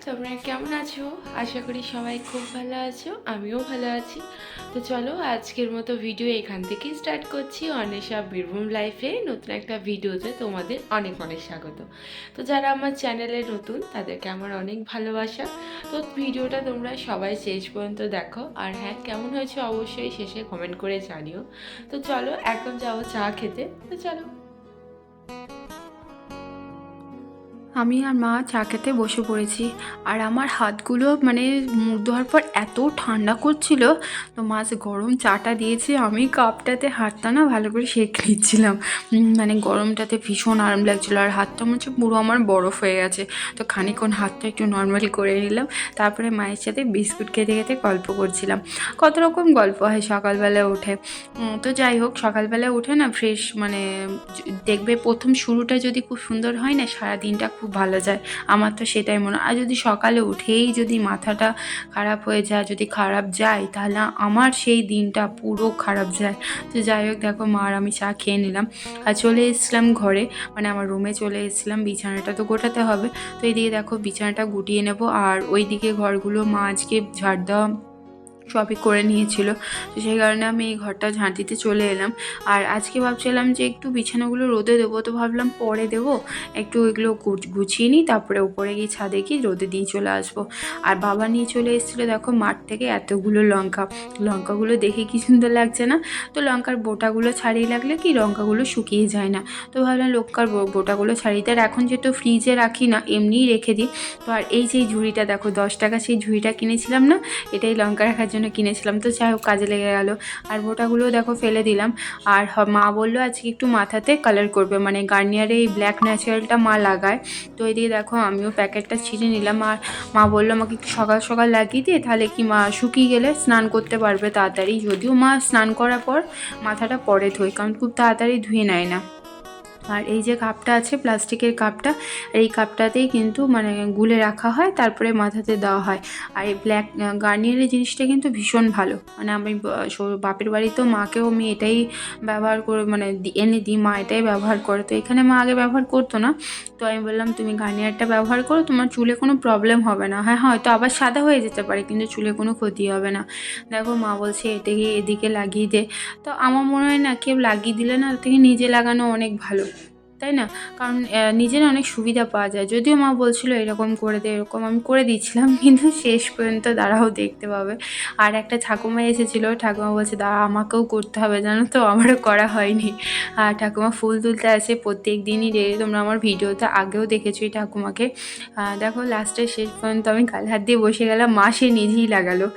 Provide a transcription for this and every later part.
তোমরা কেমন আছো? আশা করি সবাই খুব ভালো আছো, আমিও ভালো আছি। তো চলো আজকের মতো ভিডিও এখান থেকেই স্টার্ট করছি। অন্বেষা বীরভূম লাইফে নতুন একটা ভিডিওতে তোমাদের অনেক অনেক স্বাগত। তো যারা আমার চ্যানেলে নতুন তাদেরকে আমার অনেক ভালোবাসা। তো ভিডিওটা তোমরা সবাই শেষ পর্যন্ত দেখো, আর হ্যাঁ কেমন হয়েছে অবশ্যই শেষে কমেন্ট করে জানিও। তো চলো এখন যাবো চা খেতে, তো চলো। আমি আর মা চা খেতে বসে পড়েছি, আর আমার হাতগুলো মানে মুখ ধোয়ার পর এত ঠান্ডা করছিল, তো মা যে গরম চাটা দিয়েছে, আমি কাপটাতে হাতটা না ভালো করে সেঁকে নিচ্ছিলাম। মানে গরমটাতে ভীষণ আরাম লাগছিলো, আর হাতটা মনে হচ্ছে পুরো আমার বরফ হয়ে গেছে। তো খানিকক্ষণ হাতটা একটু নর্মাল করে নিলাম, তারপরে মায়ের সাথে বিস্কুট খেতে খেতে গল্প করছিলাম। কত রকম গল্প হয় সকালবেলা উঠে। তো যাই হোক, সকালবেলা উঠে না ফ্রেশ মানে দেখবে প্রথম শুরুটা যদি খুব সুন্দর হয় না, সারা দিনটা খুব ভালো যায়। আমার তো সেটাই মনে হয়। আর যদি সকালে উঠেই যদি মাথাটা খারাপ হয়ে যায়, যদি খারাপ যায়, তাহলে আমার সেই দিনটা পুরো খারাপ যায়। তো যাই হোক, দেখো মা আর আমি চা খেয়ে নিলাম আর চলে এসেছিলাম ঘরে, মানে আমার রুমে চলে এসেছিলাম। বিছানাটা তো গোটাতে হবে, তো এইদিকে দেখো বিছানাটা গুটিয়ে নেব, আর ওইদিকে ঘরগুলো মা আজকে ঝাড় দেওয়া সবই করে নিয়েছিল। তো সেই কারণে আমি এই ঘরটা ঝাঁট দিতে চলে এলাম। আর আজকে ভাবছিলাম যে একটু বিছানাগুলো রোদে দেবো, তো ভাবলাম পরে দেবো, একটু এগুলো গুছিয়ে নিই, তারপরে উপরে গিয়ে ছাদে গিয়ে রোদে দিয়ে চলে আসবো। আর বাবা নিয়ে চলে এসেছিলো দেখো মাঠ থেকে এতগুলো লঙ্কাগুলো দেখে কি সুন্দর লাগছে না? তো লঙ্কার বোটাগুলো ছাড়িয়ে লাগলে কি লঙ্কাগুলো শুকিয়ে যায় না, তো ভাবলাম লঙ্কার বোটাগুলো ছাড়িয়ে, তার এখন যেহেতু ফ্রিজে রাখি না, এমনিই রেখে দিই। তো আর এই যে ঝুড়িটা দেখো, 10 টাকা সেই ঝুড়িটা কিনেছিলাম না, এটাই লঙ্কা রাখার জন্য কিনেছিলাম। তো যাই হোক, কাজে লেগে গেল। আর বোটাগুলোও দেখো ফেলে দিলাম। আর মা বললো আজকে একটু মাথাতে কালার করবে, মানে গার্নিয়ারে এই ব্ল্যাক ন্যাচারালটা মা লাগায়। তো এদিকে দেখো আমিও প্যাকেটটা ছিঁড়ে নিলাম, আর মা বললো আমাকে একটু সকাল সকাল লাগিয়ে দিয়ে, তাহলে কি মা শুকিয়ে গেলে স্নান করতে পারবে তাড়াতাড়ি। যদিও মা স্নান করার পর মাথাটা পরে ধোয়, কারণ খুব তাড়াতাড়ি ধুয়ে নেয় না। আর এই যে কাপটা আছে, প্লাস্টিকের কাপটা, এই কাপটাতেই কিন্তু মানে গুলে রাখা হয়, তারপরে মাথাতে দেওয়া হয়। আর এই ব্ল্যাক গার্নিয়ারের জিনিসটা কিন্তু ভীষণ ভালো। মানে আমি বাপের বাড়িতেও মাকেও আমি এটাই ব্যবহার করে, মানে এনে দিই, মা এটাই ব্যবহার করে। তো এখানে মা আগে ব্যবহার করতো না, তো আমি বললাম তুমি গার্নিয়ারটা ব্যবহার করো, তোমার চুলে কোনো প্রবলেম হবে না। হ্যাঁ, হয়তো আবার সাদা হয়ে যেতে পারে, কিন্তু চুলে কোনো ক্ষতি হবে না। দেখো মা বলছে এটাকে এদিকে লাগিয়ে দে। তো আমার মনে হয় না, কেউ লাগিয়ে দিলে না, থেকে নিজে লাগানো অনেক ভালো, তাই না? কারণ নিজের অনেক সুবিধা পাওয়া যায়। যদিও মা বলছিল এরকম করে দে, এরকম আমি করে দিচ্ছিলাম, কিন্তু শেষ পর্যন্ত দাঁড়াও দেখতে পাবে। আর একটা ঠাকুমা এসেছিলো, ঠাকুমা বলছে দাঁড়া আমাকেও করতে হবে, জানো তো, আমারও করা হয়নি। আর ঠাকুমা ফুল তুলতে আসে প্রত্যেক দিনই, তোমরা আমার ভিডিওতে আগেও দেখেছো এই ঠাকুমাকে। দেখো লাস্টে শেষ পর্যন্ত আমি কাল হাত দিয়ে বসে গেলাম, মা সে নিজেই লাগালো।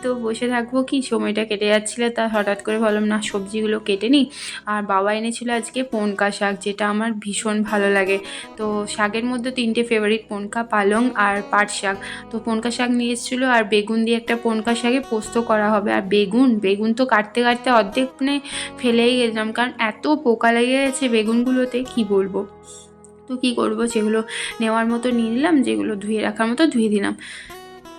তো বসে থাকবো কি, সময়টা কেটে যাচ্ছিলো, তা হঠাৎ করে ভাবলাম না সবজিগুলো কেটে নিই। আর বাবা এনেছিল আজকে পনকা শাক, যেটা আমার ভীষণ ভালো লাগে। তো শাকের মধ্যে 3টে ফেভারিট, পনকা, পালং আর পাট শাক। তো পনকা শাক নিয়ে এসেছিলো, আর বেগুন দিয়ে একটা পনকা শাকে পোস্ত করা হবে। আর বেগুন তো কাটতে কাটতে অর্ধেক মানে ফেলেই গেছিলাম, কারণ এত পোকা লেগে গেছে বেগুনগুলোতে, কি বলবো। তো কী করবো, যেগুলো নেওয়ার মতো নিয়ে নিলাম, যেগুলো ধুয়ে রাখার মতো ধুয়ে দিলাম।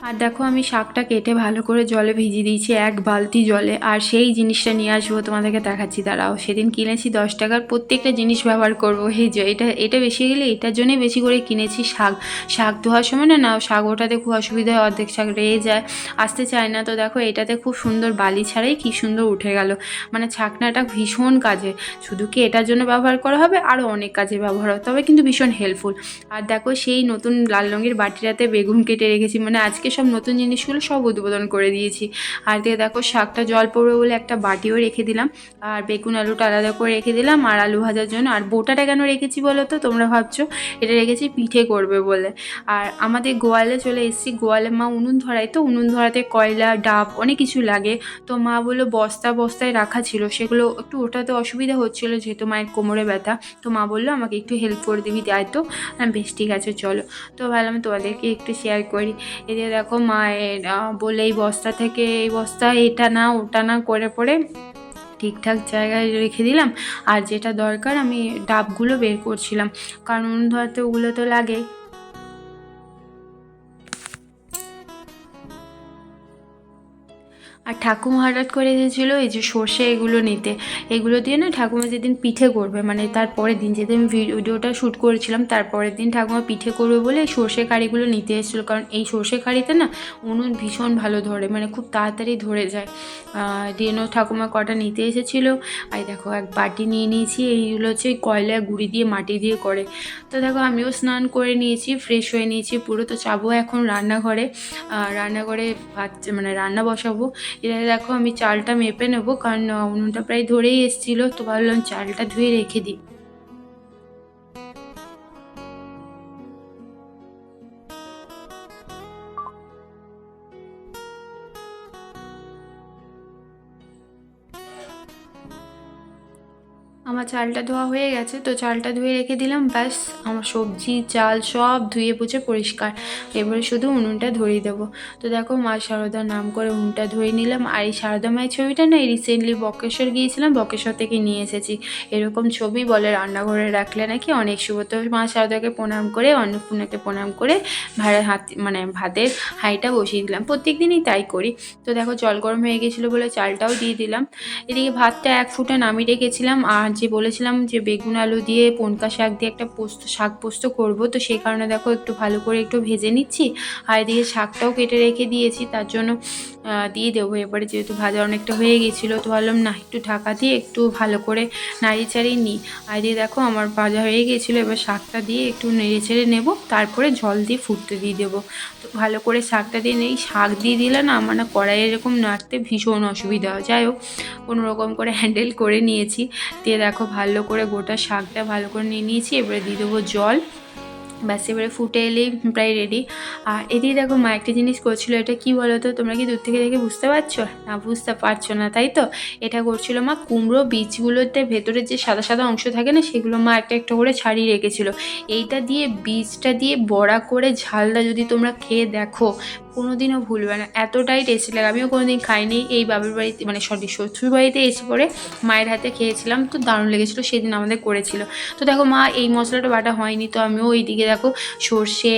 আর দেখো আমি শাকটা কেটে ভালো করে জলে ভিজিয়ে দিয়েছি, এক বালতি জলে। আর সেই জিনিসটা নিয়ে আসবো, তোমাদেরকে দেখাচ্ছি দাঁড়াও। সেদিন কিনেছি 10 টাকার, প্রত্যেকটা জিনিস ব্যবহার করবো। এই যে এটা এটা বেশি গেলে এটার জন্যই বেশি করে কিনেছি। শাক শাক ধোয়ার সময় না না শাক ওঠাতে খুব অসুবিধা হয়, অর্ধেক শাক রয়ে যায়, আসতে চায় না। তো দেখো এটাতে খুব সুন্দর বালি ছাড়াই কি সুন্দর উঠে গেল। মানে ছাকনাটা ভীষণ কাজে, শুধু কি এটার জন্য ব্যবহার করা হবে, আরও অনেক কাজে ব্যবহার হয়, তবে কিন্তু ভীষণ হেল্পফুল। আর দেখো সেই নতুন লাল রঙের বাটিটাতে বেগুন কেটে রেখেছি, মানে আজকে সব নতুন জিনিসগুলো সব উদ্বোধন করে দিয়েছি। আর দিয়ে দেখো শাকটা জল পড়বে বলে একটা বাটিও রেখে দিলাম, আর বেগুন আলুটা আলাদা করে রেখে দিলাম আর আলু ভাজার জন্য। আর বোটাটা কেন রেখেছি বলো তো, তোমরা ভাবছো? এটা রেখেছি পিঠে করবে বলে। আর আমাদের গোয়ালে চলে এসেছি, গোয়ালে মা উনুন ধরায়, তো উনুন ধরাতে কয়লা ডাব অনেক কিছু লাগে। তো মা বললো বস্তা বস্তায় রাখা ছিল, সেগুলো একটু ওঠাতে অসুবিধা হচ্ছিলো যেহেতু মায়ের কোমরে ব্যথা। তো মা বললো আমাকে একটু হেল্প করে দিবি, তাই তো বেশ ঠিক আছে চলো। তো ভাবলাম তোমাদেরকে একটু শেয়ার করি। এদিকে দেখো মায়ের বলে এই বস্তা থেকে এই বস্তা এটা না ওটা না করে পরে ঠিকঠাক জায়গায় রেখে দিলাম। আর যেটা দরকার আমি ডাবগুলো বের করছিলাম, কারণ উনুন ধরাতে ওগুলো তো লাগেই। আর ঠাকুমা হঠাৎ করে এসেছিলো এই যে সর্ষে এগুলো নিতে। এগুলো দিয়ে না ঠাকুমা যেদিন পিঠে করবে, মানে তারপরের দিন যেদিন আমি ভিডিওটা শ্যুট করেছিলাম তারপরের দিন ঠাকুমা পিঠে করবে বলে এই সর্ষে কাড়িগুলো নিতে এসেছিলো। কারণ এই সর্ষে কাড়িতে না উনুন ভীষণ ভালো ধরে, মানে খুব তাড়াতাড়ি ধরে যায়। দিনও ঠাকুমা কটা নিতে এসেছিলো। আর দেখো এক বাটি নিয়ে নিয়েছি, এইগুলো হচ্ছে ওই কয়লার গুঁড়ি দিয়ে মাটি দিয়ে করে। তো দেখো আমিও স্নান করে নিয়েছি, ফ্রেশ হয়ে নিয়েছি পুরো। তো যাবো এখন রান্নাঘরে, রান্নাঘরে ভাত মানে রান্না বসাবো। এটা দেখো আমি চালটা মেপে নেবো, কারণ উনুনটা প্রায় ধরেই এসেছিলো, তো ভাবলাম চালটা ধুয়ে রেখে দিই। আমার চালটা ধোয়া হয়ে গেছে, তো চালটা ধুয়ে রেখে দিলাম, ব্যাস আমার সবজি চাল সব ধুয়ে পুছে পরিষ্কার। এবারে শুধু উনুনটা ধরিয়ে দেবো। তো দেখো মা শারদার নাম করে উনুনটা ধুয়ে নিলাম। আর এই শারদা মায়ের ছবিটা না রিসেন্টলি বক্রেশ্বর গিয়েছিলাম, বক্রেশ্বর থেকে নিয়ে এসেছি। এরকম ছবি বলে রান্নাঘরে রাখলে নাকি অনেক শুভ। তো মা শারদাকে প্রণাম করে অন্নপূর্ণাকে প্রণাম করে ভাতের হাঁড়িটা বসিয়ে দিলাম, প্রত্যেক দিনই তাই করি। তো দেখো জল গরম হয়ে গেছিলো বলে চালটাও দিয়ে দিলাম। এদিকে ভাতটা 1 ফুটে নামিয়ে রেখেছিলাম। আর যে বলেছিলাম যে বেগুন আলু দিয়ে পনকা শাক দিয়ে একটা শাক পোস্ত করবো, তো সেই কারণে দেখো একটু ভালো করে একটু ভেজে নিচ্ছি। আর এদিকে শাকটাও কেটে রেখে দিয়েছি, তার জন্য দিয়ে দেবো। এবারে যেহেতু ভাজা অনেকটা হয়ে গেছিলো, তো ভাবলাম না একটু ঢাকা দিয়ে একটু ভালো করে নাড়িয়ে চাড়িয়ে নিই। আর দিয়ে দেখো আমার ভাজা হয়ে গেছিলো, এবার শাকটা দিয়ে একটু নেড়ে চেড়ে নেবো, তারপরে জল দিয়ে ফুটতে দিয়ে দেবো। তো ভালো করে শাকটা দিয়ে নেই, শাক দিয়ে দিলে না আমার না কড়াইয়ে এরকম নাড়তে ভীষণ অসুবিধা হয়। যাই হোক কোনো রকম করে হ্যান্ডেল করে নিয়েছি। দিয়ে দেখো ভালো করে গোটা শাকটা ভালো করে নিয়ে নিয়েছি, এবারে দিয়ে দেবো জল। ব্যাস এবারে ফুটে এলেই প্রায় রেডি। আর এদিকে দেখো মা একটা জিনিস করছিলো, এটা কি বলো তো, তোমরা কি দূর থেকে দেখে বুঝতে পারছো? না বুঝতে পারছো না, তাই তো? এটা করছিল মা কুমড়ো বীজগুলোতে ভেতরে যে সাদা সাদা অংশ থাকে না, সেগুলো মা একটা একটা করে ছাড়িয়ে রেখেছিলো। এইটা দিয়ে বীজটা দিয়ে বড়া করে ঝালদা যদি তোমরা খেয়ে দেখো কোনোদিনও ভুলবে না, এতটাই টেস্টি লাগে। আমিও কোনোদিন খাইনি, এই বাবার বাড়িতে মানে শ্বশুর বাড়িতে এসে পরে মায়ের হাতে খেয়েছিলাম, তো দারুণ লেগেছিলো, সেদিন আমাদের করেছিল। তো দেখো মা এই মশলাটা বাটা হয়নি, তো আমিও ওইদিকে দেখো সর্ষে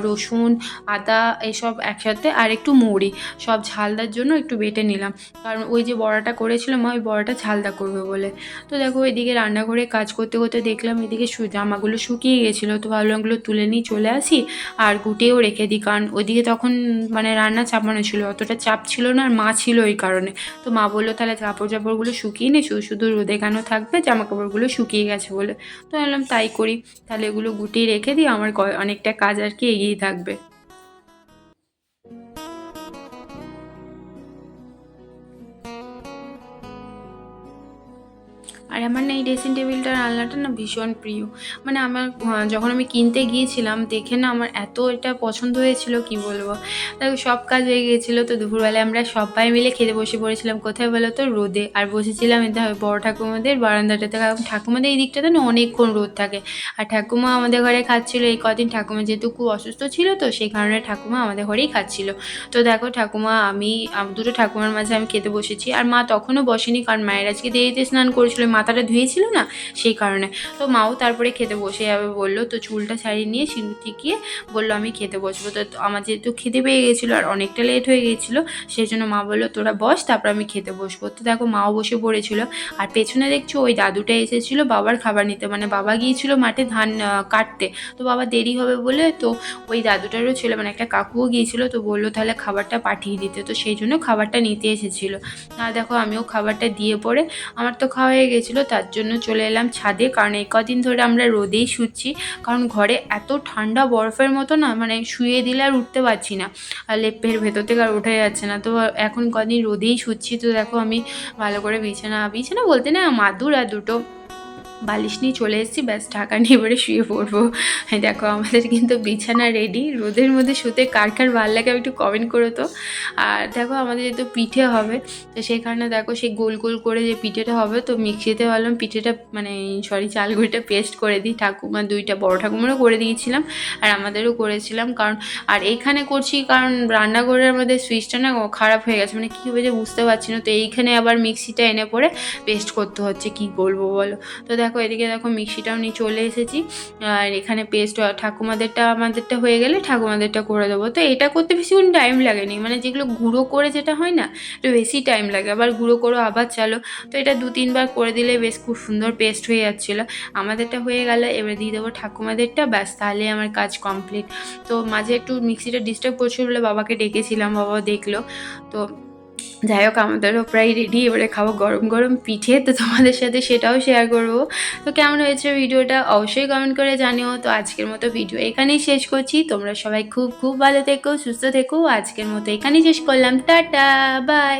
রসুন আদা এসব একসাথে আর একটু মৌরি সব ঝালদার জন্য একটু বেটে নিলাম, কারণ ওই যে বড়াটা করেছিল মা ওই বড়াটা ঝালদা করবে বলে। তো দেখো এদিকে রান্নাঘরে কাজ করতে করতে দেখলাম এদিকে জামাগুলো শুকিয়ে গেছিলো, তো ভাবলাম ওগুলো তুলে নিয়ে চলে আসি আর গুটিয়েও রেখে দিই, কারণ ওইদিকে তখন মানে রান্না চাপানো ছিল, অতটা চাপ ছিল না, আর মা ছিল ওই কারণে। তো মা বললো তাহলে কাপড় চাপড়গুলো শুকিয়ে নে, শুধু শুধু রোদে কেন থাকবে, জামা কাপড়গুলো শুকিয়ে গেছে বলে। তো ভাবলাম তাই করি, তাহলে এগুলো গুটিয়ে রেখে দিই, আমার অনেকটা কাজ আর কি এগিয়ে থাকবে। আর আমার না এই ড্রেসিং টেবিলটার আলনাটা না ভীষণ প্রিয়। মানে আমার যখন আমি কিনতে গিয়েছিলাম দেখে না আমার এত এটা পছন্দ হয়েছিল কি বলবো। দেখো সব কাজ হয়ে গিয়েছিলো, তো দুপুরবেলায় আমরা সবাই মিলে খেতে বসে পড়েছিলাম, কোথায় বলো তো, রোদে। আর বসেছিলাম এটা বড় ঠাকুমাদের বারান্দাটাতে, কারণ ঠাকুমাদের এই দিকটাতে না অনেকক্ষণ রোদ থাকে। আর ঠাকুমা আমাদের ঘরে খাচ্ছিলো এই কদিন, ঠাকুমা যেহেতু খুব অসুস্থ ছিল, তো সেই কারণে ঠাকুমা আমাদের ঘরেই খাচ্ছিলো। তো দেখো ঠাকুমা দুটো ঠাকুমার মাঝে আমি খেতে বসেছি, আর মা তখনও বসেনি, কারণ মায়ের আজকে দেরিতে স্নান করেছিল, মাথা মাথাটা ধুয়েছিল না, সেই কারণে। তো মাও তারপরে খেতে বসে যাবে বললো, তো চুলটা ছাড়িয়ে নিয়ে সিঁদুর টিকিয়ে বললো আমি খেতে বসবো। তো আমার যেহেতু খিদে পেয়ে গেছিলো আর অনেকটা লেট হয়ে গিয়েছিলো, সেই জন্য মা বললো তোরা বস, তারপর আমি খেতে বসবো। তো দেখো মাও বসে পড়েছিল। আর পেছনে দেখছো ওই দাদুটা এসেছিলো বাবার খাবার নিতে, মানে বাবা গিয়েছিলো মাঠে ধান কাটতে, তো বাবা দেরি হবে বলে তো ওই দাদুটারও ছিল, মানে একটা কাকুও গিয়েছিলো, তো বললো তাহলে খাবারটা পাঠিয়ে দিতে, তো সেই জন্য খাবারটা নিতে এসেছিলো। আর দেখো আমিও খাবারটা দিয়ে পরে আমার তো খাওয়া হয়ে গেছিলো, তার জন্য চলে এলাম ছাদে, কারণ এই কদিন ধরে আমরা রোদেই শুচ্ছি, কারণ ঘরে এত ঠান্ডা বরফের মতো না, মানে শুয়ে দিলে আর উঠতে পারছি না, আর লেপের ভেতর থেকে আর ওঠা যাচ্ছে না। তো এখন কদিন রোদেই শুচ্ছি। তো দেখো আমি ভালো করে বিছানা বলতে না মাদুর আর দুটো বালিশ নিয়ে চলে এসেছি, ব্যাস ঢাকা নিয়ে এবারে শুয়ে পড়বো। দেখো আমাদের কিন্তু বিছানা রেডি। রোদের মধ্যে শুতে কার কার ভালো লাগে একটু কমেন্ট করো তো। আর দেখো আমাদের যেহেতু পিঠে হবে, তো সেই কারণে দেখো সেই গোল গোল করে যে পিঠেটা হবে, তো মিক্সিতে ভাবলাম পিঠেটা মানে চালগুড়িটা পেস্ট করে দিই। ঠাকুমা দুইটা বড় ঠাকুমারও করে দিয়েছিলাম আর আমাদেরও করেছিলাম, কারণ আর এইখানে করছি কারণ রান্নাঘরের আমাদের সুইচটা না খারাপ হয়ে গেছে, মানে কী হয়েছে বুঝতে পারছি না। তো এইখানে আবার মিক্সিটা এনে পরে পেস্ট করতে হচ্ছে, কি বলবো বলো। তো দেখো এদিকে দেখো মিক্সিটাও নিয়ে চলে এসেছি, আর এখানে পেস্ট ঠাকুমাদেরটা আমাদেরটা হয়ে গেলে ঠাকুমাদেরটা করে দেবো। তো এটা করতে বেশিক্ষণ টাইম লাগেনি, মানে যেগুলো গুঁড়ো করে যেটা হয় না, একটু বেশি টাইম লাগে, আবার গুঁড়ো করো আবার চালো। তো এটা 2-3 বার করে দিলে বেশ খুব সুন্দর পেস্ট হয়ে যাচ্ছিলো। আমাদেরটা হয়ে গেলে এবার দিয়ে দেবো ঠাকুমাদেরটা, ব্যাস তাহলে আমার কাজ কমপ্লিট। তো মাঝে একটু মিক্সিটা ডিস্টার্ব করছিল বলে বাবাকে ডেকেছিলাম, বাবা দেখলো। তো যাই হোক আমাদেরও প্রায় রেডি, এবারে খাবো গরম গরম পিঠে, তো তোমাদের সাথে সেটাও শেয়ার করবো। তো কেমন হয়েছে ভিডিওটা অবশ্যই কমেন্ট করে জানিও। তো আজকের মতো ভিডিও এখানেই শেষ করছি, তোমরা সবাই খুব খুব ভালো থেকো, সুস্থ থেকো। আজকের মতো এখানেই শেষ করলাম, টাটা বাই।